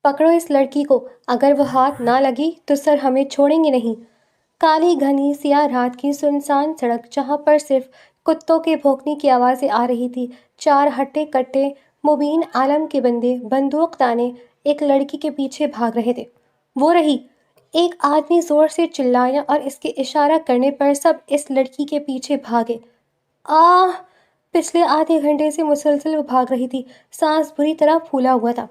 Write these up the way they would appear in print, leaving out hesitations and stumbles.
پکڑو اس لڑکی کو، اگر وہ ہاتھ نہ لگی تو سر ہمیں چھوڑیں گے نہیں۔ کالی گھنی سیاہ رات کی سنسان سڑک جہاں پر صرف کتوں کے بھونکنے کی آوازیں آ رہی تھی، چار ہٹے کٹے مبین عالم کے بندے بندوق تانے ایک لڑکی کے پیچھے بھاگ رہے تھے۔ وہ رہی! ایک آدمی زور سے چلایا اور اس کے اشارہ کرنے پر سب اس لڑکی کے پیچھے بھاگے۔ آہ! پچھلے آدھے گھنٹے سے مسلسل وہ بھاگ رہی تھی، سانس بری طرح پھولا ہوا تھا۔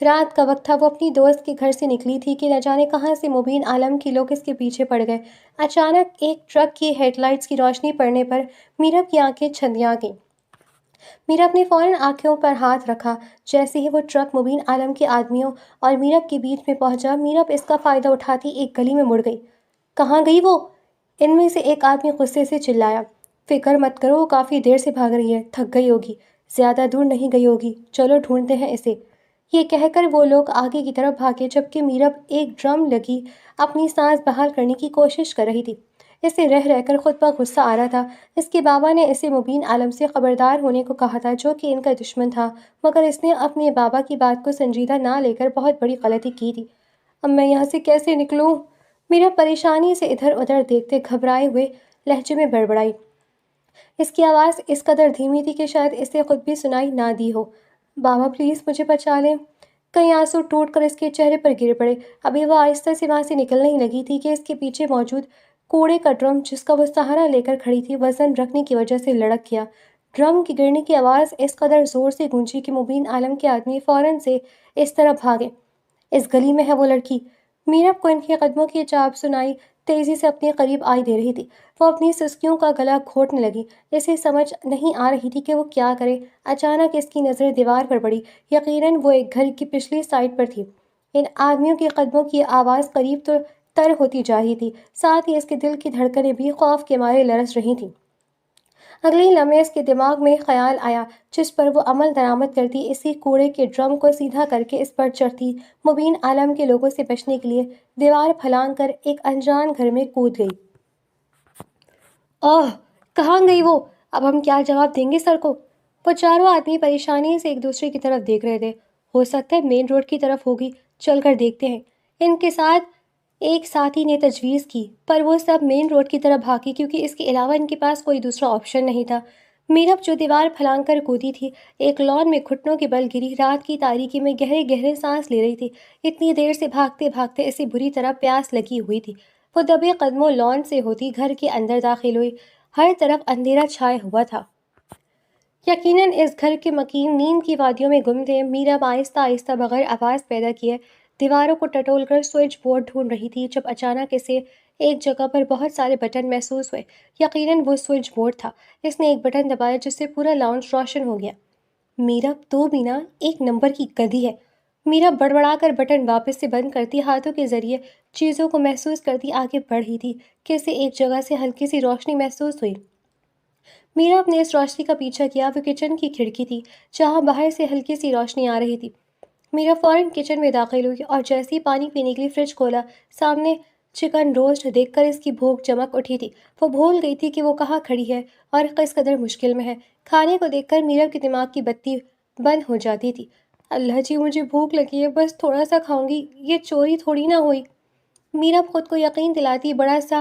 رات کا وقت تھا، وہ اپنی دوست کے گھر سے نکلی تھی کہ نہ جانے کہاں سے مبین عالم کے لوگ اس کے پیچھے پڑ گئے۔ اچانک ایک ٹرک کی ہیڈ لائٹس کی روشنی پڑنے پر میرب کی آنکھیں چھندیا گئیں۔ میرب نے فوراً آنکھوں پر ہاتھ رکھا۔ جیسے ہی وہ ٹرک مبین عالم کے آدمیوں اور میرب کے بیچ میں پہنچا، میرب اس کا فائدہ اٹھاتی ایک گلی میں مڑ گئی۔ کہاں گئی وہ؟ ان میں سے ایک آدمی غصے سے چلایا۔ فکر مت کرو، وہ کافی دیر سے بھاگ رہی ہے، تھک گئی ہوگی، زیادہ دور نہیں گئی ہوگی، چلو ڈھونڈتے ہیں اسے۔ یہ کہہ کر وہ لوگ آگے کی طرف بھاگے جبکہ میرب ایک ڈرم لگی اپنی سانس بحال کرنے کی کوشش کر رہی تھی۔ اسے رہ رہ کر خود پر غصہ آ رہا تھا۔ اس کے بابا نے اسے مبین عالم سے خبردار ہونے کو کہا تھا، جو کہ ان کا دشمن تھا، مگر اس نے اپنے بابا کی بات کو سنجیدہ نہ لے کر بہت بڑی غلطی کی تھی۔ اب میں یہاں سے کیسے نکلوں؟ میرب پریشانی سے ادھر ادھر دیکھتے گھبرائے ہوئے لہجے میں بڑبڑائی۔ اس کی آواز اس قدر دھیمی تھی کہ شاید اسے خود بھی سنائی نہ دی ہو۔ بابا پلیز مجھے بچا لیں۔ کئی آنسو ٹوٹ کر اس کے چہرے پر گر پڑے۔ ابھی وہ آہستہ سے وہاں سے نکلنے ہی لگی تھی کہ اس کے پیچھے موجود کوڑے کا ڈرم جس کا وہ سہارا لے کر کھڑی تھی، وزن رکھنے کی وجہ سے لڑک گیا۔ ڈرم کی گرنے کی آواز اس قدر زور سے گونجی کہ مبین عالم کے آدمی فوراً سے اس طرف بھاگے۔ اس گلی میں ہے وہ لڑکی! میرب کو ان کے قدموں کی چاپ سنائی تیزی سے اپنے قریب آئی دے رہی تھی۔ وہ اپنی سسکیوں کا گلا گھونٹنے لگی۔ اسے سمجھ نہیں آ رہی تھی کہ وہ کیا کرے۔ اچانک اس کی نظر دیوار پر پڑی۔ یقیناً وہ ایک گھر کی پچھلی سائڈ پر تھی۔ ان آدمیوں کے قدموں کی آواز قریب تر ہوتی جا رہی تھی، ساتھ ہی اس کے دل کی دھڑکنیں بھی خوف کے مارے لرز رہی تھیں۔ اگلے ہی لمحے اس کے دماغ میں خیال آیا جس پر وہ عمل درآمد کرتی اسی کوڑے کے ڈرم کو سیدھا کر کے اس پر چڑھتی مبین عالم کے لوگوں سے بچنے کے لیے دیوار پھلانگ کر ایک انجان گھر میں کود گئی۔ اوہ! کہاں گئی وہ؟ اب ہم کیا جواب دیں گے سر کو؟ وہ چاروں آدمی پریشانی سے ایک دوسرے کی طرف دیکھ رہے تھے۔ ہو سکتا ہے مین روڈ کی طرف ہوگی، چل کر دیکھتے ہیں، ان کے ساتھ ایک ساتھی نے تجویز کی، پر وہ سب مین روڈ کی طرف بھاگی کیونکہ اس کے علاوہ ان کے پاس کوئی دوسرا آپشن نہیں تھا۔ میرب جو دیوار پھلانگ کر کودی تھی، ایک لان میں گھٹنوں کے بل گری رات کی تاریکی میں گہرے گہرے سانس لے رہی تھی۔ اتنی دیر سے بھاگتے بھاگتے اسے بری طرح پیاس لگی ہوئی تھی۔ وہ دبے قدموں لان سے ہوتی گھر کے اندر داخل ہوئی۔ ہر طرف اندھیرا چھائے ہوا تھا۔ یقیناً اس گھر کے مکین نیند کی وادیوں میں گم تھے۔ میرب آہستہ آہستہ بغیر آواز پیدا کیے دیواروں کو ٹٹول کر سوئچ بورڈ ڈھونڈ رہی تھی جب اچانک اسے ایک جگہ پر بہت سارے بٹن محسوس ہوئے۔ یقیناً وہ سوئچ بورڈ تھا۔ اس نے ایک بٹن دبایا جس سے پورا لاؤنج روشن ہو گیا۔ میرب تو بھی نا ایک نمبر کی گدھی ہے۔ میرب بڑبڑا کر بٹن واپس سے بند کرتی ہاتھوں کے ذریعے چیزوں کو محسوس کرتی آگے بڑھ رہی تھی کہ اسے ایک جگہ سے ہلکی سی روشنی محسوس ہوئی۔ میرب نے اس روشنی کا پیچھا کیا۔ وہ کچن کی کھڑکی تھی جہاں باہر سے ہلکی سی روشنی آ رہی تھی۔ میرب فوراً کچن میں داخل ہوئی اور جیسے ہی پانی پینے کے لیے فریج کھولا، سامنے چکن روسٹ دیکھ کر اس کی بھوک چمک اٹھی تھی۔ وہ بھول گئی تھی کہ وہ کہاں کھڑی ہے اور کس قدر مشکل میں ہے۔ کھانے کو دیکھ کر میرب کے دماغ کی بتی بند ہو جاتی تھی۔ اللہ جی، مجھے بھوک لگی ہے، بس تھوڑا سا کھاؤں گی، یہ چوری تھوڑی نہ ہوئی۔ میرب خود کو یقین دلاتی بڑا سا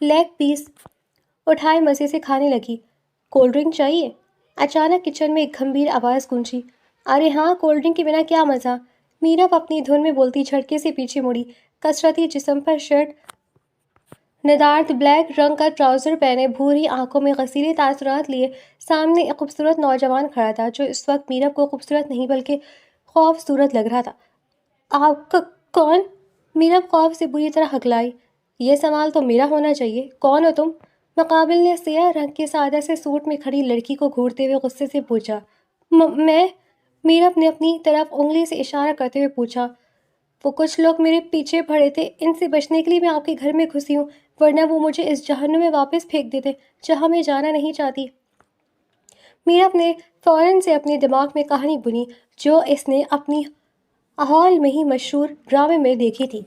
لیگ پیس اٹھائے مزے سے کھانے لگی۔ کولڈ ڈرنک چاہیے؟ اچانک کچن میں ایک گمبھیر آواز گونجی۔ ارے ہاں، کولڈ ڈرنک کے بنا کیا مزہ؟ میرب اپنی دھن میں بولتی جھٹکے سے پیچھے مڑی۔ کثرتی جسم پر شرٹ، ندارد بلیک رنگ کا ٹراؤزر پہنے، بھوری آنکھوں میں غسیلے تاثرات لیے سامنے ایک خوبصورت نوجوان کھڑا تھا جو اس وقت میرب کو خوبصورت نہیں بلکہ خوفصورت لگ رہا تھا۔ آپ کون؟ میرب خوف سے بری طرح ہکلائی۔ یہ سوال تو میرا ہونا چاہیے، کون ہو تم؟ مقابل نے سیاہ رنگ کے سادہ سے سوٹ میں کھڑی لڑکی کو گھورتے ہوئے غصے سے پوچھا۔ میں؟ میرب نے اپنی طرف انگلی سے اشارہ کرتے ہوئے پوچھا۔ وہ کچھ لوگ میرے پیچھے پڑے تھے، ان سے بچنے کے لیے میں آپ کے گھر میں گھسی ہوں، ورنہ وہ مجھے اس جہنم میں واپس پھینک دیتے جہاں میں جانا نہیں چاہتی۔ میرب نے فوراً سے اپنے دماغ میں کہانی بنی جو اس نے اپنی ہال میں ہی مشہور ڈرامے میں دیکھی تھی۔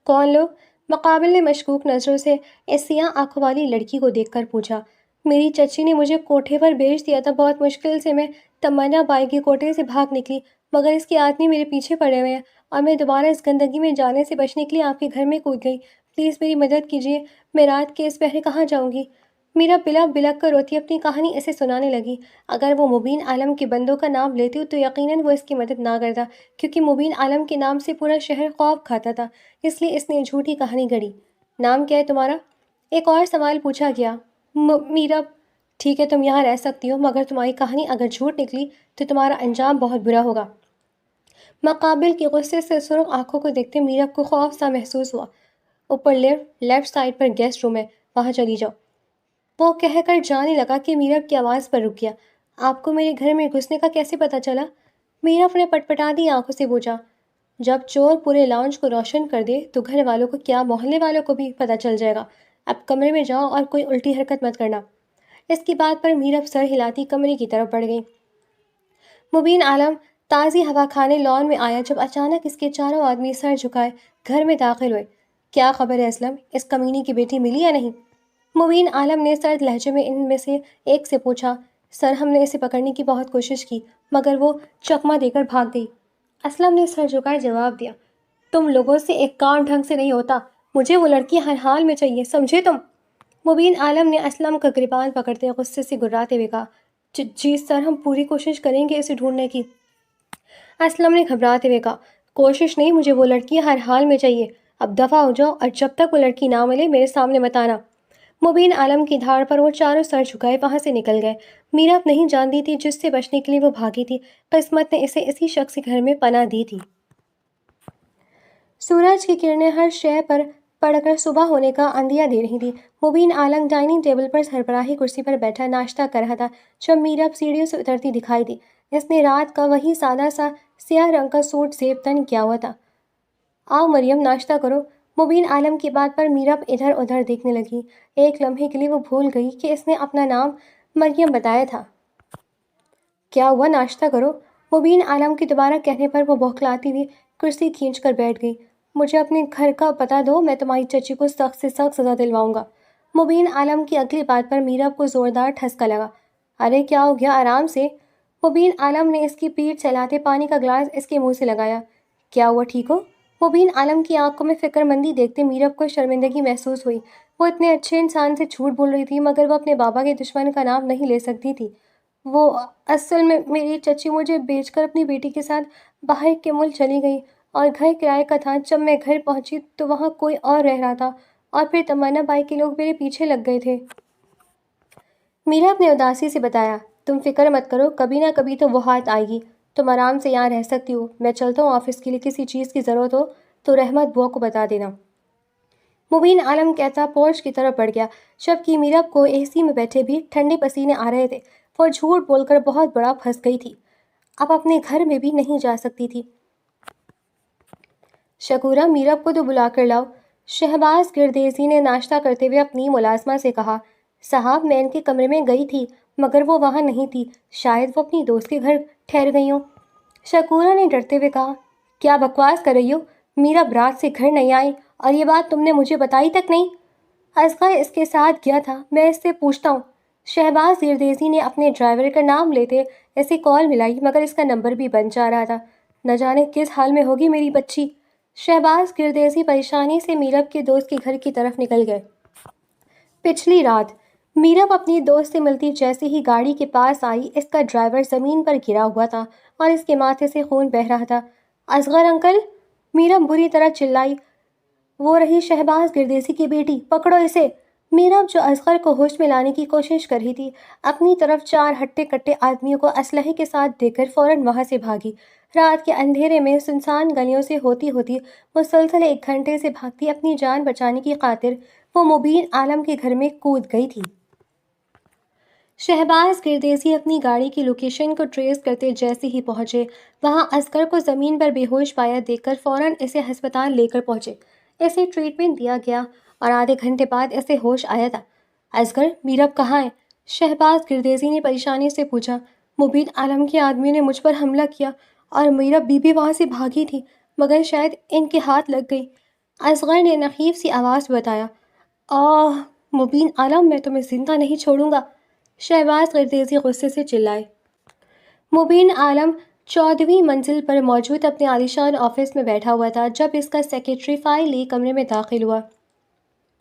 کون لوگ؟ مقابل نے مشکوک نظروں سے اس سیاہ آنکھوں والی لڑکی کو دیکھ کر پوچھا۔ میری چچی نے مجھے کوٹھے پر بھیج دیا تھا، بہت مشکل سے میں تمنا بائی کے کوٹھے سے بھاگ نکلی، مگر اس کے آدمی میرے پیچھے پڑے ہوئے ہیں اور میں دوبارہ اس گندگی میں جانے سے بچنے کے لیے آپ کے گھر میں کود گئی. پلیز میری مدد کیجیے. میں رات کے اس پہرے کہاں جاؤں گی؟ میرا بلا بلک کر روتی اپنی کہانی اسے سنانے لگی. اگر وہ مبین عالم کے بندوں کا نام لیتی تو یقیناً وہ اس کی مدد نہ کرتا، کیونکہ مبین عالم کے نام سے پورا شہر خوف کھاتا تھا. اس لیے اس نے جھوٹی کہانی گڑھی. نام کیا ہے تمہارا؟ ایک اور سوال پوچھا گیا. میرا. ٹھیک ہے تم یہاں رہ سکتی ہو، مگر تمہاری کہانی اگر جھوٹ نکلی تو تمہارا انجام بہت برا ہوگا. مقابل کے غصے سے سرخ آنکھوں کو دیکھتے میرب کو خوف سا محسوس ہوا. اوپر لیفٹ سائڈ پر گیسٹ روم ہے، وہاں چلی جاؤ. وہ کہہ کر جانے لگا کہ میرب کی آواز پر رک گیا. آپ کو میرے گھر میں گھسنے کا کیسے پتہ چلا؟ میرب نے پٹپٹا دی آنکھوں سے پوچھا. جب چور پورے لاؤنج کو روشن کر دے تو گھر والوں کو کیا محلے والوں کو بھی پتہ چل جائے گا. اب کمرے میں جاؤ اور کوئی الٹی حرکت مت کرنا. اس کی بات پر میرب سر ہلاتی کمرے کی طرف بڑھ گئی. مبین عالم تازی ہوا کھانے لان میں آیا جب اچانک اس کے چاروں آدمی سر جھکائے گھر میں داخل ہوئے. کیا خبر ہے اسلم؟ اس کمینی کی بیٹی ملی یا نہیں؟ مبین عالم نے سرد لہجے میں ان میں سے ایک سے پوچھا. سر ہم نے اسے پکڑنے کی بہت کوشش کی مگر وہ چکمہ دے کر بھاگ گئی. اسلم نے سر جھکائے جواب دیا. تم لوگوں سے ایک کام ڈھنگ سے نہیں ہوتا. مجھے وہ لڑکی ہر حال میں چاہیے، سمجھے تم؟ مبین عالم نے اسلم کا گریبان پکڑتے غصے سے گراتے ہوئے کہا. جی سر، ہم پوری کوشش کریں گے اسے ڈھونڈنے کی. اسلم نے گھبراتے ہوئے کہا. کوشش نہیں، مجھے وہ لڑکی ہر حال میں چاہیے. اب دفع ہو جاؤ اور جب تک وہ لڑکی نہ ملے میرے سامنے مت آنا. مبین عالم کی دھاڑ پر وہ چاروں سر جھکائے وہاں سے نکل گئے. میرب نہیں جانتی تھی جس سے بچنے کے لیے وہ بھاگی تھی قسمت نے اسے اسی شخص کے گھر میں پناہ دی تھی. سورج کی کرنیں ہر شے پر پڑ کر صبح ہونے کا اندیا دے رہی تھی. مبین عالم ڈائننگ ٹیبل پر سربراہی کرسی پر بیٹھا ناشتہ کر رہا تھا جب میرب سیڑھیوں سے اترتی دکھائی دی. اس نے رات کا وہی سادہ سا سیاہ رنگ کا سوٹ زیب تن کیا ہوا تھا. آؤ مریم ناشتہ کرو. مبین عالم کی بات پر میرب ادھر ادھر دیکھنے لگی. ایک لمحے کے لیے وہ بھول گئی کہ اس نے اپنا نام مریم بتایا تھا. کیا ہوا، ناشتہ کرو. مبین عالم کے دوبارہ کہنے پر وہ بوکھلاتی ہوئی کرسی کھینچ کر بیٹھ گئی. مجھے اپنے گھر کا پتہ دو، میں تمہاری چچی کو سخت سے سخت سزا دلواؤں گا. مبین عالم کی اگلی بات پر میرب کو زوردار ٹھسکا لگا. ارے کیا ہو گیا، آرام سے. مبین عالم نے اس کی پیٹھ چلاتے پانی کا گلاس اس کے منہ سے لگایا. کیا ہوا، ٹھیک ہو؟ مبین عالم کی آنکھوں میں فکر مندی دیکھتے میرب کو شرمندگی محسوس ہوئی. وہ اتنے اچھے انسان سے جھوٹ بول رہی تھی مگر وہ اپنے بابا کے دشمن کا نام نہیں لے سکتی تھی. وہ اصل میں میری چچی مجھے بیچ کر اپنی بیٹی کے ساتھ باہر کے ملک چلی گئی اور گھر کرائے کا تھا. جب میں گھر پہنچی تو وہاں کوئی اور رہ رہا تھا اور پھر تمنا بائی کے لوگ میرے پیچھے لگ گئے تھے. میرب نے اداسی سے بتایا. تم فکر مت کرو، کبھی نہ کبھی تو وہ ہاتھ آئے گی. تم آرام سے یہاں رہ سکتی ہو. میں چلتا ہوں، آفس کے لیے کسی چیز کی ضرورت ہو تو رحمت بوا کو بتا دینا. مبین عالم کہتا پورچ کی طرف بڑھ گیا جبکہ میرب کو اے سی میں بیٹھے بھی ٹھنڈے پسینے آ رہے تھے. وہ جھوٹ بول کر بہت بڑا پھنس گئی تھی. اب اپنے گھر میں بھی نہیں جا سکتی تھی. شکورہ، میرب کو تو بلا کر لاؤ. شہباز گردیزی نے ناشتہ کرتے ہوئے اپنی ملازمہ سے کہا. صاحب میں ان کے کمرے میں گئی تھی مگر وہ وہاں نہیں تھی، شاید وہ اپنی دوست کے گھر ٹھہر گئی ہوں. شکورہ نے ڈرتے ہوئے کہا. کیا بکواس کر رہی ہو؟ میرب رات سے گھر نہیں آئی اور یہ بات تم نے مجھے بتائی تک نہیں. اصغر اس کے ساتھ گیا تھا، میں اس سے پوچھتا ہوں. شہباز گردیزی نے اپنے ڈرائیور کا نام لیتے اسے کال ملائی مگر اس کا نمبر بھی بند جا رہا تھا. نہ جانے کس حال میں ہوگی میری بچی. شہباز گردیزی پریشانی سے میرب کے دوست کے گھر کی طرف نکل گئے. پچھلی رات میرب اپنی دوست سے ملتی جیسے ہی گاڑی کے پاس آئی اس کا ڈرائیور زمین پر گرا ہوا تھا اور اس کے ماتھے سے خون بہہ رہا تھا. اصغر انکل، میرب بری طرح چلائی. وہ رہی شہباز گردیزی کی بیٹی، پکڑو اسے. میرب جو اصغر کو ہوش میں لانے کی کوشش کر رہی تھی اپنی طرف چار ہٹے کٹے آدمیوں کو اسلحے کے ساتھ دیکھ کر فوراً وہاں سے بھاگی. رات کے اندھیرے میں سنسان گلیوں سے ہوتی ہوتی مسلسل 1 گھنٹے سے بھاگتی اپنی جان بچانے کی خاطر وہ مبین عالم کے گھر میں کود گئی تھی. شہباز گردیزی اپنی گاڑی کی لوکیشن کو ٹریس کرتے جیسے ہی پہنچے وہاں اصغر کو زمین پر بے ہوش پایا دیکھ کر فوراً اسے ہسپتال لے کر پہنچے. اسے ٹریٹمنٹ دیا گیا اور آدھے گھنٹے بعد اسے ہوش آیا تھا. اصغر، میرب کہاں ہے؟ شہباز گردیزی نے پریشانی سے پوچھا. مبین عالم کے آدمی نے مجھ پر حملہ کیا اور میرب بیوی وہاں سے بھاگی تھی مگر شاید ان کے ہاتھ لگ گئی. اصغر نے نحیف سی آواز میں بتایا. آہ مبین عالم، میں تمہیں زندہ نہیں چھوڑوں گا. شہباز گردیزی غصے سے چلائے. مبین عالم 14ویں منزل پر موجود اپنے عالیشان آفس میں بیٹھا ہوا تھا جب اس کا سیکرٹری فائل لے کمرے میں داخل ہوا۔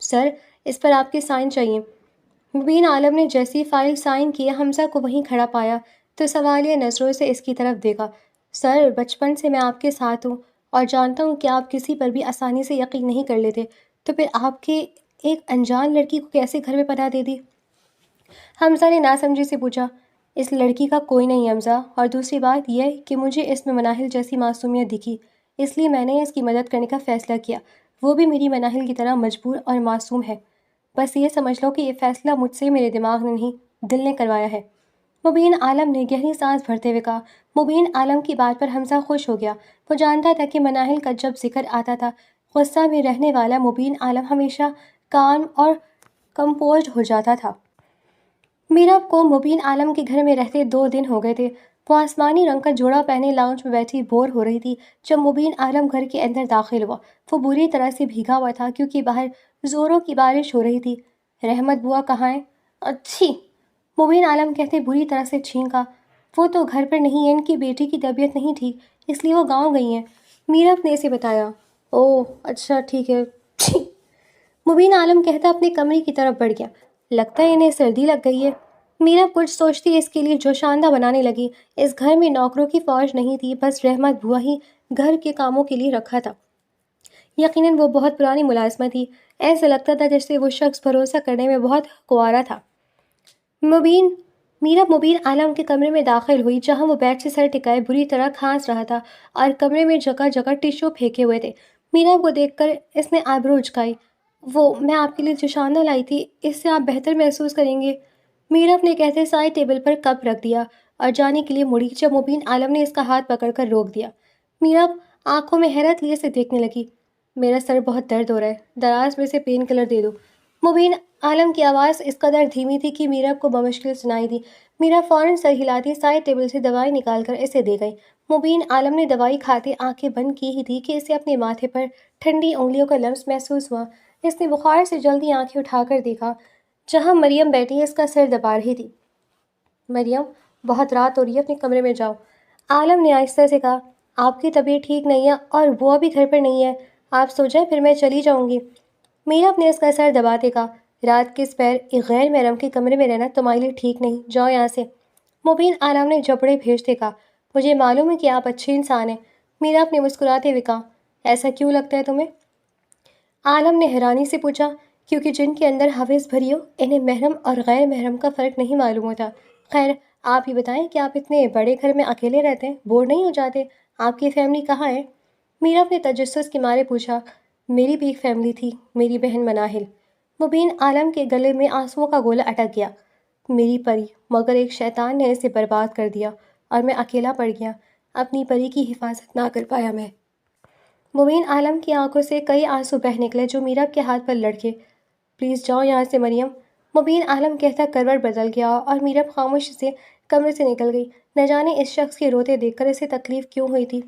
سر، اس پر آپ کے سائن چاہیے۔ مبین عالم نے جیسی فائل سائن کیا، حمزہ کو وہیں کھڑا پایا تو سوالیہ نظروں سے اس کی طرف دیکھا۔ سر، بچپن سے میں آپ کے ساتھ ہوں اور جانتا ہوں کہ آپ کسی پر بھی آسانی سے یقین نہیں کر لیتے، تو پھر آپ کے ایک انجان لڑکی کو کیسے گھر میں پناہ دے دی؟ حمزہ نے ناسمجھی سے پوچھا۔ اس لڑکی کا کوئی نہیں حمزہ، اور دوسری بات یہ کہ مجھے اس میں مناہل جیسی معصومیت دکھی، اس لیے میں نے اس کی مدد کرنے کا فیصلہ کیا۔ وہ بھی میری مناہل کی طرح مجبور اور معصوم ہے۔ بس یہ سمجھ لو کہ یہ فیصلہ مجھ سے میرے دماغ نے نہیں، دل نے کروایا ہے۔ مبین عالم نے گہری سانس بھرتے ہوئے کہا۔ مبین عالم کی بات پر حمزہ خوش ہو گیا۔ وہ جانتا تھا کہ مناہل کا جب ذکر آتا تھا، غصہ میں رہنے والا مبین عالم ہمیشہ کام اور کمپوزڈ ہو جاتا تھا۔ میرب کو مبین عالم کے گھر میں رہتے 2 دن ہو گئے تھے۔ وہ آسمانی رنگ کا جوڑا پہنے لاؤنج میں بیٹھی بور ہو رہی تھی جب مبین عالم گھر کے اندر داخل ہوا۔ وہ بری طرح سے بھیگا ہوا تھا کیونکہ باہر زوروں کی بارش ہو رہی تھی۔ رحمت بوا کہاں ہے؟ اچھی، مبین عالم کہتے بری طرح سے چھینکا۔ وہ تو گھر پر نہیں ہے، ان کی بیٹی کی طبیعت نہیں ٹھیک، اس لیے وہ گاؤں گئی ہیں، میرب نے اسے بتایا۔ اوہ اچھا ٹھیک ہے، چھی، مبین عالم کہتا اپنے کمرے کی طرف بڑھ گیا۔ لگتا ہے انہیں سردی لگ گئی ہے۔ میرب کچھ سوچتی اس کے لیے جوشاندہ بنانے لگی۔ اس گھر میں نوکروں کی فوج نہیں تھی، بس رحمت بوا ہی گھر کے کاموں کے لیے رکھا تھا۔ یقیناً وہ بہت پرانی ملازمہ تھی۔ ایسا لگتا تھا جیسے وہ شخص بھروسہ کرنے میں بہت کنوارا تھا۔ میرب مبین عالم کے کمرے میں داخل ہوئی جہاں وہ بیڈ سے سر ٹکائے بری طرح کھانس رہا تھا اور کمرے میں جگہ جگہ ٹشو پھینکے ہوئے تھے۔ میرب کو دیکھ کر اس نے آئبرو اچکائی۔ وہ میں آپ کے لیے جوشاندہ لائی تھی، اس سے آپ بہتر محسوس کریں گے، میرب نے کہتے سائڈ ٹیبل پر کپ رکھ دیا اور جانے کے لیے مڑی جب مبین عالم نے اس کا ہاتھ پکڑ کر روک دیا۔ میرب آنکھوں میں حیرت لیے سے دیکھنے لگی۔ میرا سر بہت درد ہو رہا ہے، دراز میں سے پین کلر دے دو۔ مبین عالم کی آواز اس قدر دھیمی تھی کہ میرب کو بمشکل سنائی دی۔ میرب فوراً سر ہلاتی سائڈ ٹیبل سے دوائی نکال کر اسے دے گئی۔ مبین عالم نے دوائی کھاتے آنکھیں بند کی ہی تھی کہ اسے اپنے ماتھے پر ٹھنڈی انگلیوں کا لمس محسوس ہوا۔ اس نے بخار سے جلدی آنکھیں اٹھا کر دیکھا جہاں مریم بیٹھی اس کا سر دبا رہی تھی۔ مریم، بہت رات ہو رہی ہے، اپنے کمرے میں جاؤ، عالم نے آہستہ سے کہا۔ آپ کی طبیعت ٹھیک نہیں ہے اور بوا بھی گھر پر نہیں ہے، آپ سو جائیں پھر میں چلی جاؤں گی، میرب نے اس کا سر دباتے کہا۔ رات کے اس پیر ایک غیر محرم کے کمرے میں رہنا تمہارے لیے ٹھیک نہیں، جاؤ یہاں سے، مبین عالم نے جبڑے بھیجتے کہا۔ مجھے معلوم ہے کہ آپ اچھے انسان ہیں، میرب نے مسکراتے ہوئے کہا۔ ایسا کیوں لگتا ہے تمہیں؟ عالم نے حیرانی سے پوچھا۔ کیونکہ جن کے اندر حوث بھری ہو انہیں محرم اور غیر محرم کا فرق نہیں معلوم ہوتا۔ خیر، آپ یہ بتائیں کہ آپ اتنے بڑے گھر میں اکیلے رہتے ہیں، بور نہیں ہو جاتے؟ آپ کی فیملی کہاں ہے؟ میرب نے تجسس کے مارے پوچھا۔ میری بھی ایک فیملی تھی، میری بہن مناہل۔ مبین عالم کے گلے میں آنسوؤں کا گولا اٹک گیا۔ میری پری، مگر ایک شیطان نے اسے برباد کر دیا اور میں اکیلا پڑ گیا، اپنی پری کی حفاظت نہ کر پایا میں۔ مبین عالم کی آنکھوں سے کئی آنسو بہہ نکلے جو میرب کے ہاتھ پر لڑکے۔ پلیز جاؤ یہاں سے مریم، مبین عالم کہتا کروٹ بدل گیا اور میرب خاموشی سے کمرے سے نکل گئی۔ نہ جانے اس شخص کے روتے دیکھ کر اسے تکلیف کیوں ہوئی تھی۔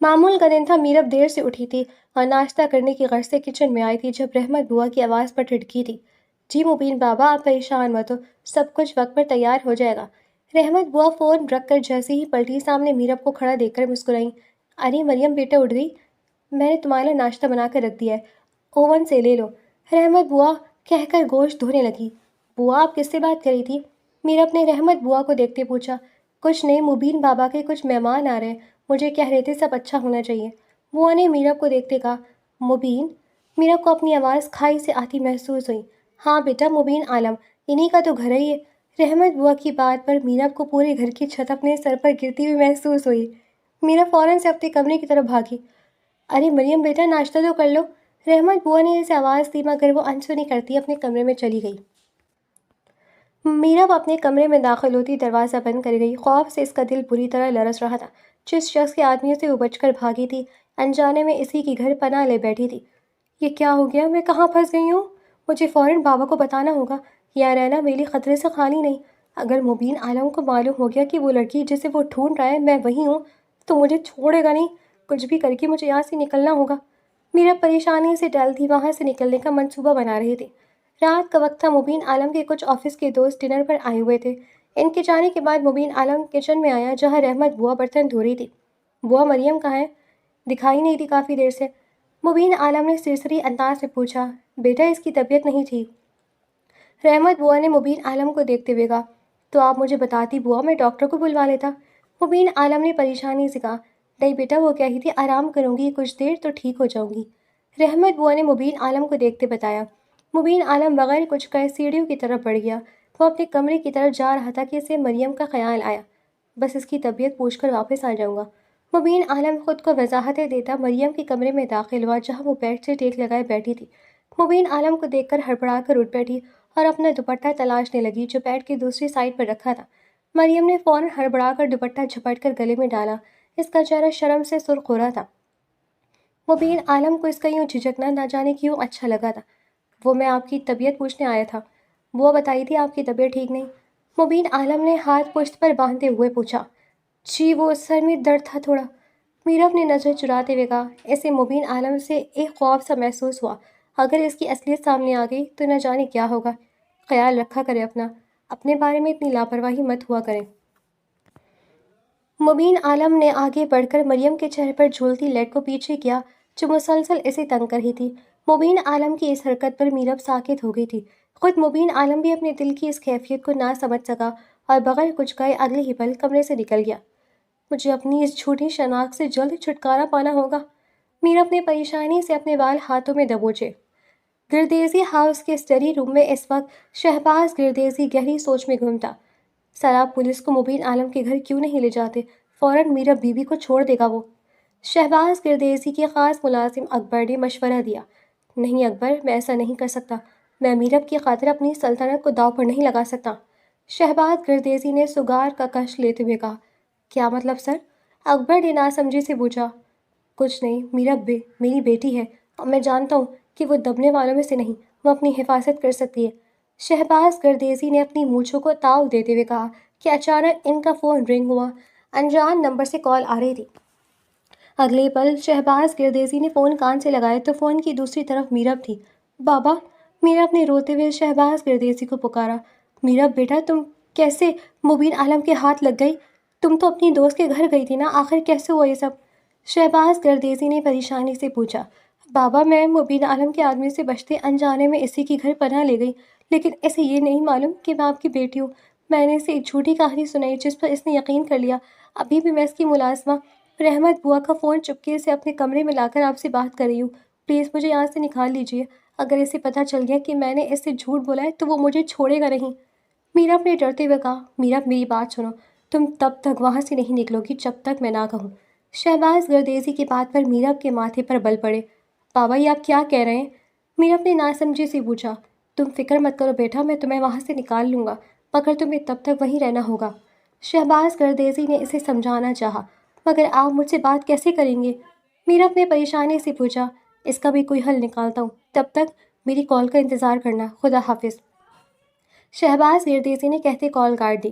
معمول کا دن تھا۔ میرب دیر سے اٹھی تھی اور ناشتہ کرنے کی غرض سے کچن میں آئی تھی جب رحمت بوا کی آواز پر ٹھٹکی تھی۔ جی مبین بابا، آپ پریشان مت ہو، سب کچھ وقت پر تیار ہو جائے گا۔ رحمت بوا فون رکھ کر جیسے ہی پلٹی سامنے میرب کو کھڑا دیکھ کر مسکرائیں۔ ارے مریم بیٹا اٹھ گئی، میں نے تمہارا ناشتہ بنا کر رکھ دیا ہے، اوون سے لے لو، رحمت بوا کہہ کر گوشت دھونے لگی۔ بوا آپ کس سے بات کری تھی؟ میرب نے رحمت بوا کو دیکھتے پوچھا۔ کچھ نہیں، مبین بابا کے کچھ مہمان آ رہے ہیں، مجھے کہہ رہے تھے سب اچھا ہونا چاہیے، بوا نے میرب کو دیکھتے کہا۔ مبین، میرب کو اپنی آواز کھائی سے آتی محسوس ہوئی۔ ہاں بیٹا، مبین عالم، انہی کا تو گھر ہے یہ۔ رحمت بوا کی بات پر میرب کو پورے گھر کی چھت اپنے سر پر گرتی ہوئی محسوس ہوئی۔ میرب فوراً سے اپنے کمرے کی طرف بھاگی۔ ارے مریم بیٹا، ناشتہ تو کر لو، رحمت بوا نے اسے آواز دی مگر وہ انسنی کرتی اپنے کمرے میں چلی گئی۔ میرب اپنے کمرے میں داخل ہوتی دروازہ بند کر گئی۔ خوف سے اس کا دل بری طرح لرز رہا تھا۔ جس شخص کے آدمیوں سے وہ بچ کر بھاگی تھی، انجانے میں اسی کی گھر پناہ لے بیٹھی تھی۔ یہ کیا ہو گیا؟ میں کہاں پھنس گئی ہوں؟ مجھے فوراً بابا کو بتانا ہوگا، یہ رہنا میرے لیے خطرے سے خالی نہیں۔ اگر مبین عالم کو معلوم ہو گیا کہ وہ لڑکی جسے وہ ڈھونڈ رہا ہے میں وہی ہوں تو مجھے چھوڑے گا نہیں، کچھ بھی کر کے مجھے یہاں سے نکلنا ہوگا۔ میرا پریشانی سے ٹلتی وہاں سے نکلنے کا منصوبہ بنا رہی تھی۔ رات کا وقت تھا۔ مبین عالم کے کچھ آفس کے دوست ڈنر پر آئے ہوئے تھے۔ ان کے جانے کے بعد مبین عالم کچن میں آیا جہاں رحمت بوا برتن دھو رہی تھی۔ بوا مریم کہاں ہے؟ دکھائی نہیں دی کافی دیر سے۔ مبین عالم نے سرسری انداز سے پوچھا۔ بیٹا اس کی طبیعت نہیں ٹھیک۔ رحمت بوا نے مبین عالم کو دیکھتے ہوئے کہا، تو آپ مجھے بتاتی بوا، میں ڈاکٹر کو بلوا لیتا۔ مبین عالم نے پریشانی سے کہا، نہیں بیٹا، وہ کہہ رہی تھی آرام کروں گی کچھ دیر تو ٹھیک ہو جاؤں گی۔ رحمت بوا نے مبین عالم کو دیکھتے بتایا۔ مبین عالم بغیر کچھ کہے سیڑھیوں کی طرف بڑھ گیا۔ وہ اپنے کمرے کی طرف جا رہا تھا کہ اسے مریم کا خیال آیا۔ بس اس کی طبیعت پوچھ کر واپس آ جاؤں گا۔ مبین عالم خود کو وضاحتیں دیتا مریم کے کمرے میں داخل ہوا جہاں وہ بیڈ سے ٹیک لگائے بیٹھی تھی۔ مبین عالم کو دیکھ کر ہڑبڑا کر اٹھ بیٹھی اور اپنا دوپٹہ تلاشنے لگی جو بیڈ کی دوسری سائڈ پر رکھا تھا۔ مریم نے فوراً ہڑبڑا کر دوپٹہ جھپٹ کر گلے میں ڈالا۔ اس کا چہرہ شرم سے سرخ ہو رہا تھا۔ مبین عالم کو اس کا یوں جھجکنا نہ جانے کیوں اچھا لگا تھا۔ وہ میں آپ کی طبیعت پوچھنے آیا تھا۔ وہ بتائی تھی آپ کی طبیعت ٹھیک نہیں؟ مبین عالم نے ہاتھ پشت پر باندھتے ہوئے پوچھا۔ جی وہ سر میں درد تھا تھوڑا۔ میرب نے نظر چراتے ہوئے کہا۔ اسے مبین عالم سے ایک خوف سا محسوس ہوا۔ اگر اس کی اصلیت سامنے آ گئی تو نہ جانے کیا ہوگا۔ خیال رکھا کرے اپنا، اپنے بارے میں اتنی لاپرواہی مت ہوا کرے۔ مبین عالم نے آگے بڑھ کر مریم کے چہرے پر جھولتی لٹ کو پیچھے کیا جو مسلسل اسے تنگ کر رہی تھی۔ مبین عالم کی اس حرکت پر میرب ساکت ہو گئی تھی۔ خود مبین عالم بھی اپنے دل کی اس کیفیت کو نہ سمجھ سکا اور بغیر کچھ کہے اگلے ہی پل کمرے سے نکل گیا۔ مجھے اپنی اس جھوٹی شناخت سے جلد چھٹکارا پانا ہوگا۔ میرب نے پریشانی سے اپنے بال ہاتھوں میں دبوچے۔ گردیزی ہاؤس کے اسٹڈی روم میں اس وقت شہباز گردیزی گہری سوچ میں گم تھا۔ سر آپ پولیس کو مبین عالم کے گھر کیوں نہیں لے جاتے؟ فوراً میرب بیوی کو چھوڑ دے گا وہ۔ شہباز گردیزی کے خاص ملازم اکبر نے مشورہ دیا۔ نہیں اکبر، میں ایسا نہیں کر سکتا۔ میں میرب کی خاطر اپنی سلطنت کو داؤ پر نہیں لگا سکتا۔ شہباز گردیزی نے سگار کا کش لیتے ہوئے کہا۔ کیا مطلب سر؟ اکبر نے ناسمجھی سے پوچھا۔ کچھ نہیں، میرب میری بیٹی ہے اور میں جانتا ہوں کہ وہ دبنے والوں میں سے نہیں، وہ اپنی حفاظت کر سکتی ہے۔ شہباز گردیزی نے اپنی مونچھوں کو تاؤ دیتے ہوئے کہا کہ اچانک ان کا فون رنگ ہوا۔ انجان نمبر سے کال آ رہی تھی۔ اگلے پل شہباز گردیزی نے فون کان سے لگایا تو فون کی دوسری طرف میرب تھی۔ بابا، میرب نے روتے ہوئے شہباز گردیزی کو پکارا۔ میرب بیٹا، تم کیسے؟ مبین عالم کے ہاتھ لگ گئی؟ تم تو اپنی دوست کے گھر گئی تھی نا، آخر کیسے ہوا یہ سب؟ شہباز گردیزی نے پریشانی سے پوچھا۔ بابا، میں مبین عالم کے آدمی سے بچتے انجانے میں اسی کی گھر پناہ لے گئی، لیکن اسے یہ نہیں معلوم کہ میں آپ کی بیٹی ہوں۔ میں نے اسے ایک جھوٹی کہانی سنائی جس پر اس نے یقین کر لیا۔ ابھی بھی میں اس کی ملازمہ رحمت بوا کا فون چپکے سے اپنے کمرے میں لا کر آپ سے بات کر رہی ہوں۔ پلیز مجھے یہاں سے نکال لیجیے۔ اگر اسے پتہ چل گیا کہ میں نے اس سے جھوٹ بولا ہے تو وہ مجھے چھوڑے گا نہیں۔ میرب نے ڈرتے ہوئے کہا۔ میرب میری بات سنو، تم تب تک وہاں سے نہیں نکلو گی جب تک میں نہ کہوں۔ شہباز گردیزی کی بات پر میرب کے ماتھے پر بل پڑے۔ بابا یہ آپ کیا کہہ رہے ہیں؟ میرب نے ناسمجھی سے پوچھا۔ تم فکر مت کرو بیٹا، میں تمہیں وہاں سے نکال لوں گا، مگر تمہیں تب تک وہیں رہنا ہوگا۔ شہباز گردیزی نے اسے سمجھانا چاہا۔ مگر آپ مجھ سے بات کیسے کریں گے؟ میرب نے پریشانی سے پوچھا۔ اس کا بھی کوئی حل نکالتا ہوں، تب تک میری کال کا انتظار کرنا۔ خدا حافظ۔ شہباز گردیزی نے کہتے کال کاٹ دی۔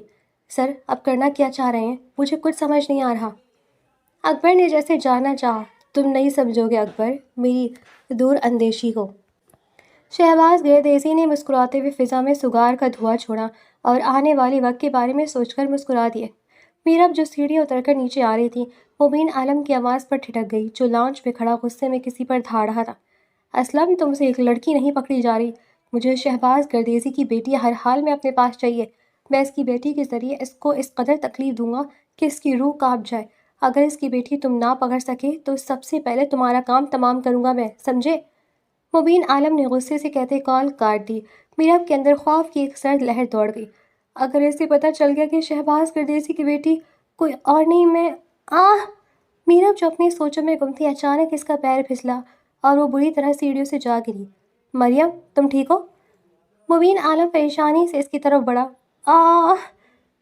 سر اب کرنا کیا چاہ رہے ہیں؟ مجھے کچھ سمجھ نہیں آ رہا۔ اکبر نے جیسے جاننا چاہا۔ تم نہیں سمجھو گے اکبر میری دور اندیشی کو۔ شہباز گردیزی نے مسکراتے ہوئے فضا میں سگار کا دھواں چھوڑا اور آنے والے وقت کے بارے میں سوچ کر مسکرا دیے۔ میرب جو سیڑھی اتر کر نیچے آ رہی تھی، مبین عالم کی آواز پر ٹھٹک گئی جو لانچ پہ کھڑا غصے میں کسی پر دھاڑ رہا تھا۔ اسلم، تم سے ایک لڑکی نہیں پکڑی جا رہی، مجھے شہباز گردیزی کی بیٹی ہر حال میں اپنے پاس چاہیے۔ میں اس کی بیٹی کے ذریعے اس کو اس قدر تکلیف دوں گا کہ اس کی روح کانپ جائے۔ اگر اس کی بیٹی تم نہ پکڑ سکے تو سب سے پہلے تمہارا کام تمام کروں گا میں، سمجھے؟ مبین عالم نے غصے سے کہتے کال کاٹ دی۔ میرب کے اندر خوف کی ایک سرد لہر دوڑ گئی۔ اگر اسے پتہ چل گیا کہ شہباز گردیزی کی بیٹی کوئی اور نہیں، میں میرب جو اپنی سوچوں میں گم تھی، اچانک اس کا پیر پھسلا اور وہ بری طرح سیڑھیوں سے جا گری۔ مریم، تم ٹھیک ہو؟ مبین عالم پریشانی سے اس کی طرف بڑھا۔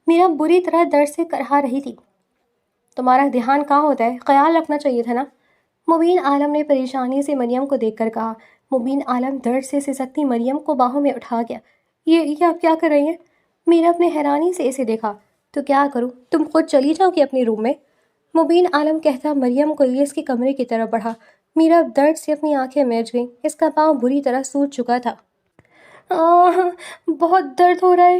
میرب بری طرح درد سے کرہا رہی تھی۔ تمہارا دھیان کہاں ہوتا ہے؟ خیال رکھنا چاہیے تھا نا؟ مبین عالم نے پریشانی سے مریم کو دیکھ کر کہا۔ مبین عالم درد سے سسکتی مریم کو باہوں میں اٹھا گیا۔ یہ آپ کیا کر رہی ہیں؟ میرب نے حیرانی سے اسے دیکھا۔ تو کیا کروں، تم خود چلی جاؤ گی اپنے روم میں؟ مبین عالم کہتا مریم کو لیے اس کے کمرے کی طرف بڑھا۔ میرب درد سے اپنی آنکھیں میچ گئیں، اس کا پاؤں بری طرح سوج چکا تھا۔ بہت درد ہو رہا ہے۔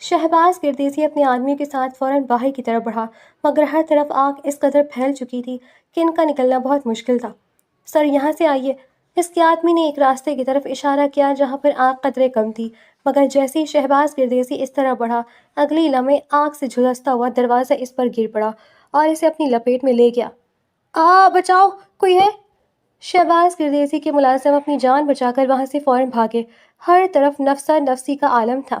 شہباز گردیزی اپنے آدمی کے ساتھ فوراً باہر کی طرف بڑھا، مگر ہر طرف آگ اس قدر پھیل چکی تھی کہ ان کا نکلنا بہت مشکل تھا۔ سر یہاں سے آئیے، اس کے آدمی نے ایک راستے کی طرف اشارہ کیا جہاں پر آگ قدرے کم تھی، مگر جیسے ہی شہباز گردیزی اس طرح بڑھا، اگلی لمحے آگ سے جھلستا ہوا دروازہ اس پر گر پڑا اور اسے اپنی لپیٹ میں لے گیا۔ بچاؤ، کوئی ہے؟ شہباز گردیزی کے ملازم اپنی جان بچا کر وہاں سے فوراً بھاگے۔ ہر طرف نفسا نفسی کا عالم تھا۔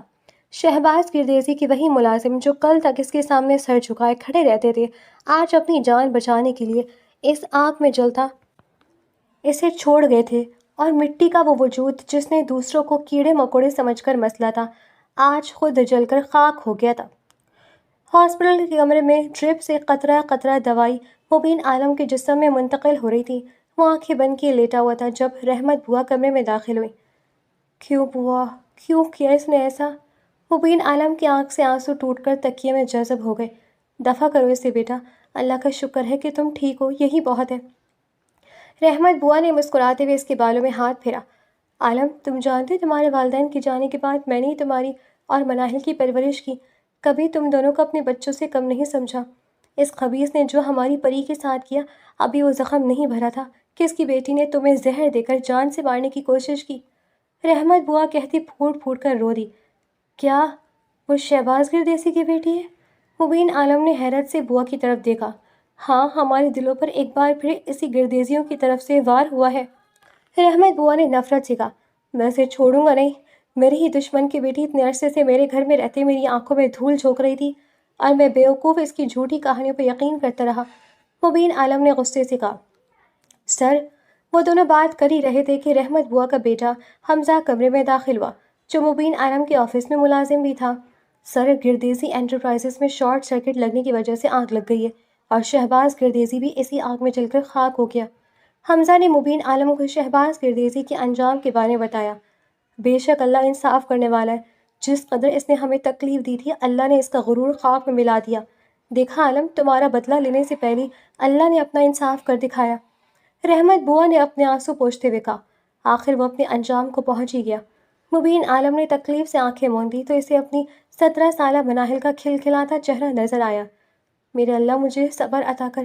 شہباز گردیزی کے وہی ملازم جو کل تک اس کے سامنے سر جھکائے کھڑے رہتے تھے، آج اپنی جان بچانے کے لیے اس آگ میں جلتا اسے چھوڑ گئے تھے، اور مٹی کا وہ وجود جس نے دوسروں کو کیڑے مکوڑے سمجھ کر مسلا تھا، آج خود جل کر خاک ہو گیا تھا۔ ہاسپٹل کے کمرے میں ڈرپ سے قطرہ قطرہ دوائی مبین عالم کے جسم میں منتقل ہو رہی تھی۔ وہ آنکھیں بند کیے لیٹا ہوا تھا جب رحمت بوا کمرے میں داخل ہوئی۔ کیوں بوا، کیوں کیا اس نے ایسا؟ مبین عالم کی آنکھ سے آنسو ٹوٹ کر تکیے میں جذب ہو گئے۔ دفع کرو اسے بیٹا، اللہ کا شکر ہے کہ تم ٹھیک ہو، یہی بہت ہے۔ رحمت بوا نے مسکراتے ہوئے اس کے بالوں میں ہاتھ پھیرا۔ عالم، تم جانتے تمہارے والدین کے جانے کے بعد میں نے ہی تمہاری اور مناہل کی پرورش کی، کبھی تم دونوں کو اپنے بچوں سے کم نہیں سمجھا۔ اس خبیث نے جو ہماری پری کے ساتھ کیا، ابھی وہ زخم نہیں بھرا تھا کہ اس کی بیٹی نے تمہیں زہر دے کر جان سے مارنے کی کوشش کی۔ رحمت بوا کہتی پھوٹ پھوٹ کر رو دی۔ کیا وہ شہباز گردیسی کی بیٹی ہے؟ مبین عالم نے حیرت سے بوا کی طرف دیکھا۔ ہاں، ہمارے دلوں پر ایک بار پھر اسی گردیزیوں کی طرف سے وار ہوا ہے۔ رحمت بوا نے نفرت سے کہا، میں اسے چھوڑوں گا نہیں۔ میری ہی دشمن کی بیٹی اتنے عرصے سے میرے گھر میں رہتے میری آنکھوں میں دھول جھونک رہی تھی، اور میں بیوقوف اس کی جھوٹی کہانیوں پہ یقین کرتا رہا۔ مبین عالم نے غصے سے کہا۔ سر، وہ دونوں بات کر ہی رہے تھے کہ رحمت بوا کا بیٹا حمزہ کمرے میں داخل ہوا، جو مبین عالم کے آفس میں ملازم بھی تھا۔ سر، گردیزی انٹرپرائزز میں شارٹ سرکٹ لگنے کی وجہ سے آگ لگ گئی ہے، اور شہباز گردیزی بھی اسی آگ میں جل کر خاک ہو گیا۔ حمزہ نے مبین عالم کو شہباز گردیزی کے انجام کے بارے میں بتایا۔ بے شک اللہ انصاف کرنے والا ہے، جس قدر اس نے ہمیں تکلیف دی تھی، اللہ نے اس کا غرور خاک میں ملا دیا۔ دیکھا عالم، تمہارا بدلہ لینے سے پہلے اللہ نے اپنا انصاف کر دکھایا۔ رحمت بوا نے اپنے آنسو پوچھتے ہوئے کہا۔ آخر وہ اپنے انجام کو پہنچ ہی گیا۔ مبین عالم نے تکلیف سے آنکھیں موندی تو اسے اپنی 17 سالہ مناہل کا کھلکھلاتا چہرہ نظر آیا۔ میرے اللہ، مجھے صبر عطا کر،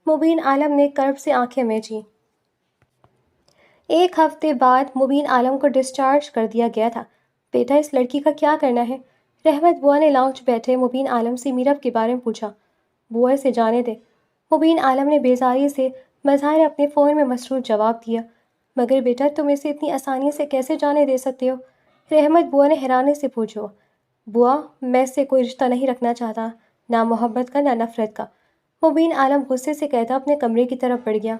مبین عالم نے کرب سے آنکھیں میچیں۔ ایک ہفتے بعد مبین عالم کو ڈسچارج کر دیا گیا تھا۔ بیٹا، اس لڑکی کا کیا کرنا ہے؟ رحمت بوا نے لاؤنج بیٹھے مبین عالم سے میرب کے بارے میں پوچھا۔ بوا، اسے جانے دے، مبین عالم نے بیزاری سے مظاہر اپنے فون میں مصروف جواب دیا۔ مگر بیٹا، تم اسے اتنی آسانی سے کیسے جانے دے سکتے ہو؟ رحمت بوا نے حیرانی سے پوچھا۔ بوا، میں اس سے کوئی رشتہ نہیں رکھنا چاہتا، نہ محبت کا نہ نفرت کا، مبین عالم غصے سے کہتا اپنے کمرے کی طرف بڑھ گیا۔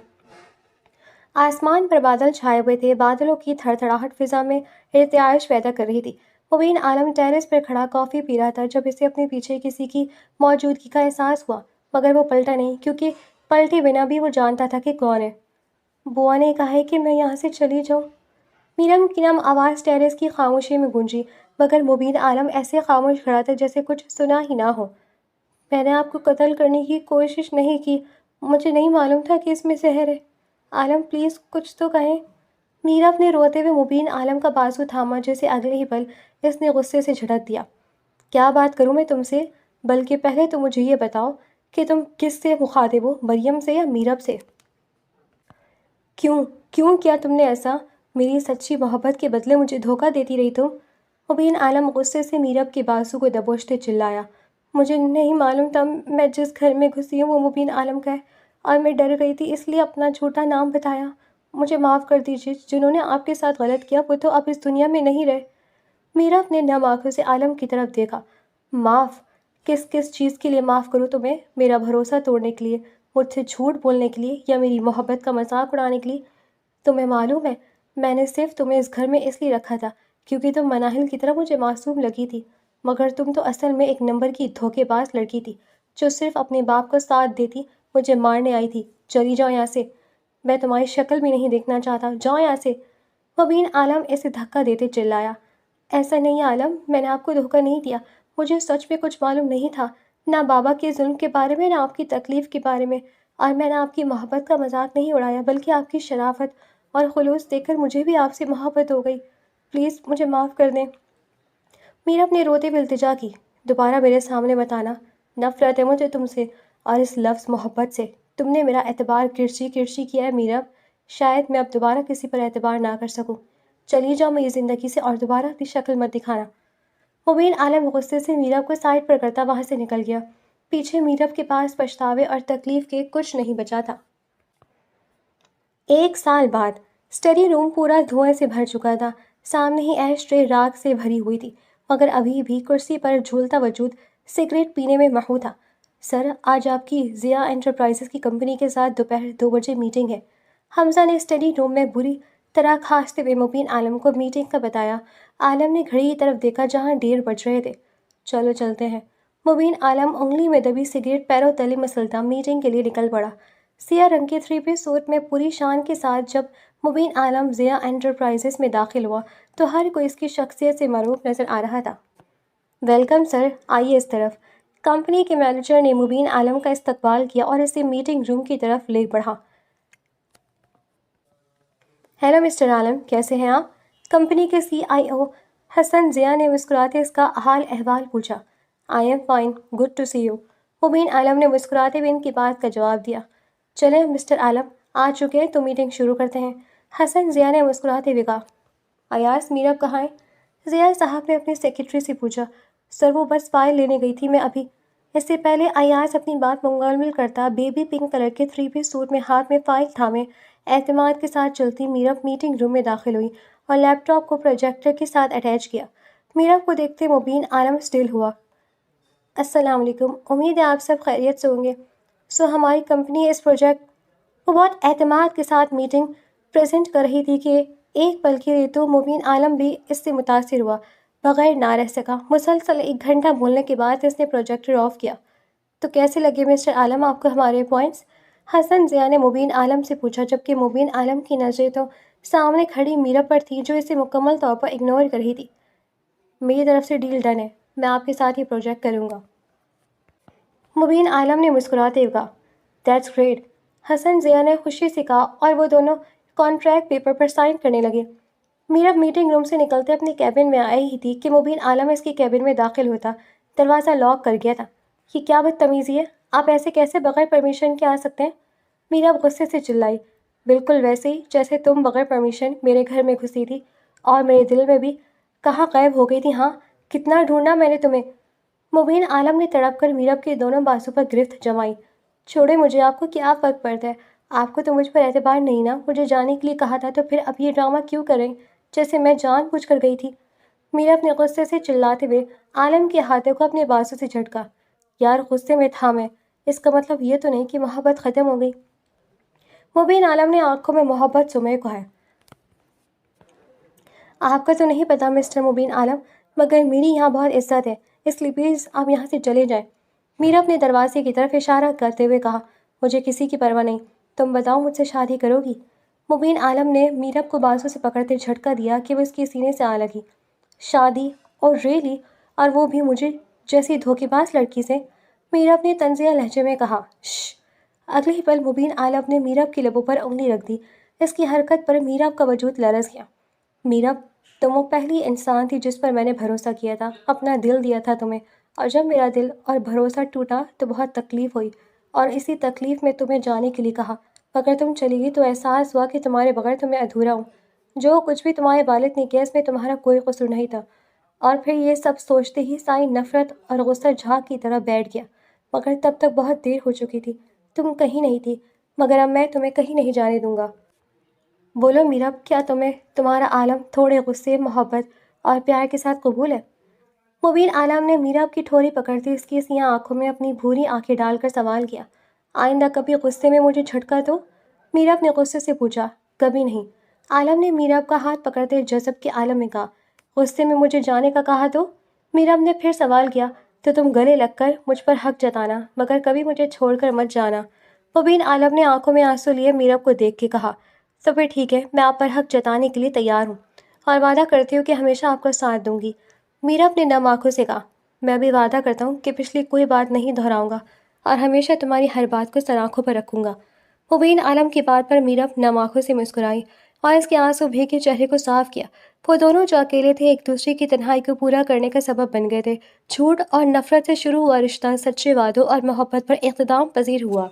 آسمان پر بادل چھائے ہوئے تھے، بادلوں کی تھڑ تھڑاہٹ فضا میں ارتعاش پیدا کر رہی تھی۔ مبین عالم ٹیرس پر کھڑا کافی پی رہا تھا جب اسے اپنے پیچھے کسی کی موجودگی کا احساس ہوا، مگر وہ پلٹا نہیں، کیونکہ پلٹے بنا بھی وہ جانتا تھا کہ کون ہے۔ بوا نے کہا ہے کہ میں یہاں سے چلی جاؤں۔ میرم کی نم آواز ٹیرس کی خاموشی میں گونجی، مگر مبین عالم ایسے خاموش کھڑا تھا جیسے کچھ سنا ہی نہ ہو۔ میں نے آپ کو قتل کرنے کی کوشش نہیں کی، مجھے نہیں معلوم تھا کہ اس میں زہر ہے۔ عالم، پلیز کچھ تو کہیں۔ میرب نے روتے ہوئے مبین عالم کا بازو تھاما، جیسے اگلے ہی پل اس نے غصے سے جھڑک دیا۔ کیا بات کروں میں تم سے؟ بلکہ پہلے تو مجھے یہ بتاؤ کہ تم کس سے مخاطب ہو، مریم سے یا میرب سے؟ کیوں کیا تم نے ایسا؟ میری سچی محبت کے بدلے مجھے دھوکہ دیتی رہی تم؟ مبین عالم غصے سے میرب کے بازو کو دبوچتے چلایا۔ مجھے نہیں معلوم تھا، میں جس گھر میں گھسی ہوں وہ مبین عالم کا ہے، اور میں ڈر گئی تھی اس لیے اپنا جھوٹا نام بتایا۔ مجھے معاف کر دیجیے، جنہوں نے آپ کے ساتھ غلط کیا وہ تو اب اس دنیا میں نہیں رہے۔ میرب نے نم آنکھوں سے عالم کی طرف دیکھا۔ معاف؟ کس چیز کے لیے معاف کروں تمہیں؟ میرا بھروسہ توڑنے کے لیے، مجھ سے جھوٹ بولنے کے لیے، یا میری محبت کا مذاق اڑانے کے لیے؟ تمہیں معلوم ہے، میں نے صرف تمہیں اس گھر میں اس لیے رکھا تھا کیونکہ تم مناہل کی طرح مجھے معصوم لگی تھی، مگر تم تو اصل میں ایک نمبر کی دھوکے باز لڑکی تھی جو صرف اپنے باپ کو ساتھ دیتی مجھے مارنے آئی تھی۔ چلی جاؤ یہاں سے، میں تمہاری شکل بھی نہیں دیکھنا چاہتا، جاؤ یہاں سے۔ مبین عالم اسے دھکا دیتے چلایا۔ ایسا نہیں عالم، میں نے آپ کو دھوکہ نہیں دیا، مجھے سچ میں کچھ معلوم نہیں تھا، نہ بابا کے ظلم کے بارے میں، نہ آپ کی تکلیف کے بارے میں، اور میں نے آپ کی محبت کا مذاق نہیں اڑایا، بلکہ آپ کی شرافت اور خلوص دیکھ کر مجھے بھی آپ سے محبت ہو گئی۔ پلیز مجھے معاف کر دیں۔ میرب نے روتے ہوئے التجا کی۔ دوبارہ میرے سامنے مت آنا، نفرت ہے مجھے تم سے اور اس لفظ محبت سے۔ تم نے میرا اعتبار کرشی کرشی کیا ہے میرب، شاید میں اب دوبارہ کسی پر اعتبار نہ کر سکوں۔ چلی جاؤ میری زندگی سے اور دوبارہ اپنی شکل مت دکھانا۔ مبین عالم غصے سے میرب کو سائڈ پر کرتا وہاں سے نکل گیا۔ پیچھے میرب کے پاس پچھتاوے اور تکلیف کے کچھ نہیں بچا تھا۔ 1 سال بعد اسٹڈی روم پورا دھوئیں سے بھر چکا تھا۔ سامنے ہی ایش ٹرے راکھ سے بھری ہوئی تھی، مگر ابھی بھی کرسی پر جھولتا وجود سگریٹ پینے میں محو تھا۔ سر، آج آپ کی ضیاء انٹرپرائزز کی کمپنی کے ساتھ دوپہر 2 بجے میٹنگ ہے۔ حمزہ نے اسٹڈی روم میں بری طرح کھانستے ہوئے مبین عالم کو میٹنگ کا بتایا۔ عالم نے گھڑی کی طرف دیکھا جہاں 1:30 بج رہے تھے۔ چلو چلتے ہیں۔ مبین عالم انگلی میں دبی سگریٹ پیروں تلے مسلتا میٹنگ کے لیے نکل پڑا۔ سیاہ رنگ کے 3 پیس سوٹ میں پوری شان کے ساتھ جب مبین عالم ضیاء انٹرپرائزز میں داخل ہوا تو ہر کوئی اس کی شخصیت سے معروف نظر آ رہا تھا۔ ویلکم سر، آئیے اس طرف۔ کمپنی کے مینیجر نے مبین عالم کا استقبال کیا اور اسے میٹنگ روم کی طرف لے بڑھا۔ ہیلو مسٹر عالم، کیسے ہیں آپ؟ کمپنی کے CIO حسن ضیاء نے مسکراتے اس کا حال احوال پوچھا۔ I am fine, good to see you. Mubeen Alam نے مسکراتے ہوئے ان کی بات کا جواب دیا۔ چلیں مسٹر عالم، آ چکے ہیں تو میٹنگ شروع کرتے ہیں، حسن ضیاء نے مسکراتے ہوئے کہا۔ ایاز میرب کہاں ہے؟ ضیاء صاحب نے اپنے سیکرٹری سے پوچھا۔ سر، وہ بس فائل لینے گئی تھی، میں ابھی۔ اس سے پہلے ایاز اپنی بات مکمل کرتا بیبی پنک کلر کے 3 پیس سوٹ میں ہاتھ میں فائل تھامے اعتماد کے ساتھ چلتی میرب میٹنگ روم میں داخل ہوئی اور لیپ ٹاپ کو پروجیکٹر کے ساتھ اٹیچ کیا۔ میرب کو دیکھتے مبین عالم اسٹل ہوا۔ السلام علیکم، امید ہے آپ سب خیریت سے ہوں گے۔ ہماری کمپنی اس پروجیکٹ وہ بہت اعتماد کے ساتھ میٹنگ پریزنٹ کر رہی تھی کہ ایک پل کے لیے تو مبین عالم بھی اس سے متاثر ہوا، بغیر نہ رہ سکا۔ مسلسل 1 گھنٹہ بولنے کے بعد اس نے پروجیکٹر آف کیا۔ تو کیسے لگے مسٹر عالم آپ کو ہمارے پوائنٹس؟ حسن ضیاء نے مبین عالم سے پوچھا، جبکہ مبین عالم کی نظریں تو سامنے کھڑی میرب پر تھی جو اسے مکمل طور پر اگنور کر رہی تھی۔ میری طرف سے ڈیل ڈن ہے، میں آپ کے ساتھ یہ پروجیکٹ کروں گا۔ مبین عالم نے مسکراتے ہوئے کہا۔ دیٹس گریٹ، حسن ضیاء نے خوشی سے کہا اور وہ دونوں کانٹریکٹ پیپر پر سائن کرنے لگے۔ میرب میٹنگ روم سے نکلتے اپنے کیبن میں آئی ہی تھی کہ مبین عالم اس کے کیبن میں داخل ہوتا۔ دروازہ لاک کر گیا تھا۔ یہ کیا بدتمیزی ہے، آپ ایسے کیسے بغیر پرمیشن کے آ سکتے ہیں؟ میرب غصے سے چلائی۔ بالکل ویسے ہی جیسے تم بغیر پرمیشن میرے گھر میں گھسی تھی اور میرے دل میں بھی کہاں غائب ہو گئی تھی۔ ہاں، کتنا ڈھونڈا میں نے تمہیں۔ مبین عالم نے تڑپ کر میرب کے دونوں بازو پر گرفت جمائی۔ چھوڑے مجھے، آپ کو کیا فرق پڑتا ہے؟ آپ کو تو مجھ پر اعتبار نہیں نا؟ مجھے جانے کے لیے کہا تھا تو پھر اب یہ ڈرامہ کیوں کر رہے جیسے میں جان بوجھ کر گئی تھی؟ میرب نے غصے سے چلاتے ہوئے عالم کے ہاتھوں کو اپنے بازو سے جھٹکا۔ یار، غصے میں تھا میں، اس کا مطلب یہ تو نہیں کہ محبت ختم ہو گئی۔ مبین عالم نے آنکھوں میں محبت سمے کو ہے۔ آپ کا تو نہیں پتا مسٹر مبین عالم، مگر میری یہاں بہت عزت ہے، اس لیے پلیز آپ یہاں سے چلے جائیں۔ میرب نے دروازے کی طرف اشارہ کرتے ہوئے کہا۔ مجھے کسی کی پرواہ نہیں، تم بتاؤ مجھ سے شادی کرو گی؟ مبین عالم نے میرب کو بازو سے پکڑتے جھٹکا دیا کہ وہ اس کے سینے سے آ لگی۔ شادی؟ اور ریئلی؟ اور وہ بھی مجھے جیسی دھوکے باز لڑکی سے؟ میرب نے طنزیہ لہجے میں کہا۔ شش! اگلے ہی پل مبین عالم نے میرب کی لبوں پر انگلی رکھ دی۔ اس کی حرکت پر میرب کا وجود لرز گیا۔ میرب، تم وہ پہلی انسان تھی جس پر میں نے بھروسہ کیا تھا، اپنا دل دیا تھا تمہیں، اور جب میرا دل اور بھروسہ ٹوٹا تو بہت تکلیف ہوئی اور اسی تکلیف میں تمہیں جانے کے لیے کہا، مگر تم چلی گئی تو احساس ہوا کہ تمہارے بغیر تو میں ادھورا ہوں۔ جو کچھ بھی تمہارے والد نے کیا اس میں تمہارا کوئی قصور نہیں تھا۔ اور پھر یہ سب سوچتے ہی سائیں نفرت اور غصہ جھاگ کی طرح بیٹھ گیا، مگر تب تک بہت دیر ہو چکی تھی، تم کہیں نہیں تھی، مگر اب میں تمہیں کہیں نہیں جانے دوں گا۔ بولو میرب، کیا تمہیں تمہارا عالم تھوڑے غصے، محبت اور پیار کے ساتھ قبول ہے؟ مبین عالم نے میرب کی ٹھوری پکڑتی اس کی سیاہ آنکھوں میں اپنی بھوری آنکھیں ڈال کر سوال کیا۔ آئندہ کبھی غصے میں مجھے جھٹکا تو؟ میرب نے غصے سے پوچھا۔ کبھی نہیں، عالم نے میرب کا ہاتھ پکڑتے جذب کے عالم میں کہا۔ غصے میں مجھے جانے کا کہا تو؟ میرب نے پھر سوال کیا۔ تو تم گلے لگ کر مجھ پر حق جتانا، مگر کبھی مجھے چھوڑ کر مت جانا۔ مبین عالم نے آنکھوں میں آنسو لیے میرب کو دیکھ کے کہا۔ تو پھر ٹھیک ہے، میں آپ پر حق جتانے کے لیے تیار ہوں اور وعدہ کرتی ہوں کہ ہمیشہ آپ کا ساتھ دوں گی۔ میرب نے نم آنکھوں سے کہا۔ میں بھی وعدہ کرتا ہوں کہ پچھلی کوئی بات نہیں دہراؤں گا اور ہمیشہ تمہاری ہر بات کو سر آنکھوں پر رکھوں گا۔ مبین عالم کی بات پر میرب نم آنکھوں سے مسکرائی اور اس کے آنسو بھیگے چہرے کو صاف کیا۔ وہ دونوں جو اکیلے تھے ایک دوسرے کی تنہائی کو پورا کرنے کا سبب بن گئے تھے۔ جھوٹ اور نفرت سے شروع ہوا رشتہ سچے وعدوں اور محبت پر اختتام پذیر ہوا۔